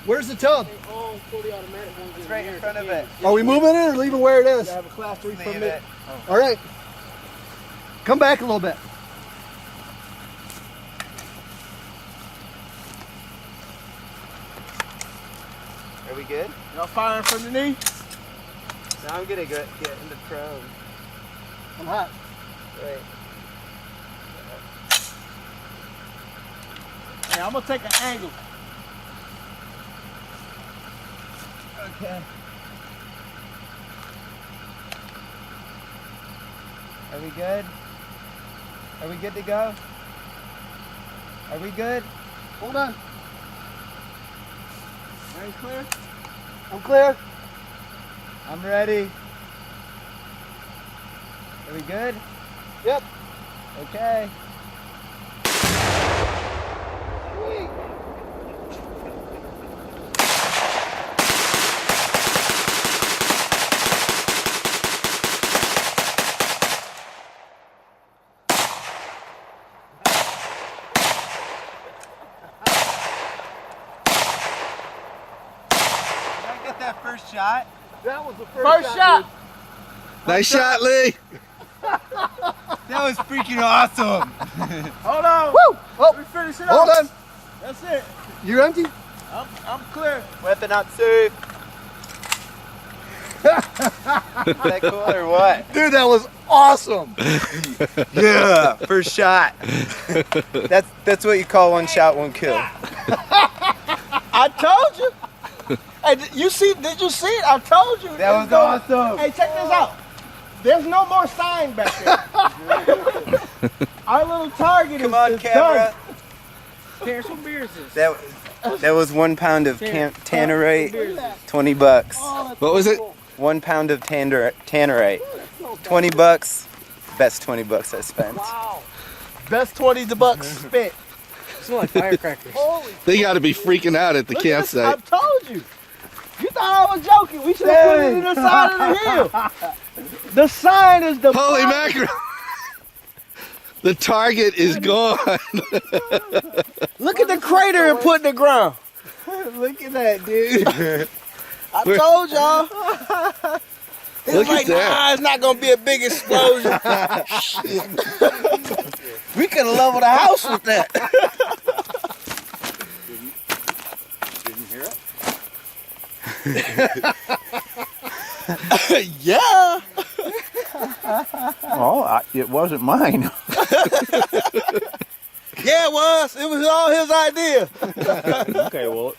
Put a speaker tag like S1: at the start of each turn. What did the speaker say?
S1: Where's the tub?
S2: All fully automatic ones.
S3: It's right in front of it.
S1: Are we moving it or leaving where it is?
S2: I have a class 3
S3: Leave
S2: permit.
S3: it.
S1: All right. Come back a little bit.
S3: Are we good?
S2: Y'all firing from the knee?
S3: Now I'm gonna get in the prone.
S1: I'm hot.
S3: Right.
S2: Hey, I'm gonna take an angle.
S3: Okay. Are we good? Are we good to go? Are we good?
S1: Hold on.
S2: Are you clear?
S1: I'm clear.
S3: I'm ready. Are we good?
S1: Yep.
S3: Okay.
S1: Sweet.
S3: Did I get that first shot?
S1: That was the
S2: First shot.
S4: Nice shot, Lee.
S3: That was freaking awesome.
S2: Hold on.
S1: Woo! Oh,
S2: Let me finish it
S1: hold
S2: off.
S1: on.
S2: That's it.
S1: You're empty?
S2: I'm clear.
S3: Weapon not safe. Is that cool or what?
S1: Dude, that was awesome.
S3: Yeah, first shot. That's what you call one shot, one kill.
S2: I told you. Hey, did you see it? I told you.
S3: That was awesome.
S2: Hey, check this out. There's no more sign back there. Our little target
S3: Come
S2: is
S3: on,
S2: is
S3: camera.
S2: done. Here's some beers.
S3: That was 1 pound of Tannerite, 20 bucks.
S4: What was it?
S3: 1 pound of Tannerite, 20 bucks. Best 20 bucks I spent.
S2: Wow. Best 20 bucks spent.
S1: Smell like firecrackers.
S2: Holy.
S4: They got to be freaking out at the
S2: Look at this. I
S4: campsite.
S2: told you. You thought I was joking. We should have put it in the side of the hill. The sign is the
S4: Holy mackerel! The target is gone.
S2: Look at the crater and put in the ground.
S3: Look at that, dude.
S2: I told y'all. It's
S4: Look at
S2: like,
S4: that.
S2: nah, it's not gonna be a big explosion. We could have leveled the house with that.
S1: Didn't hear it?
S2: Yeah.
S5: Oh, it wasn't mine.
S2: Yeah, it was. It was all his idea.
S5: Okay, well,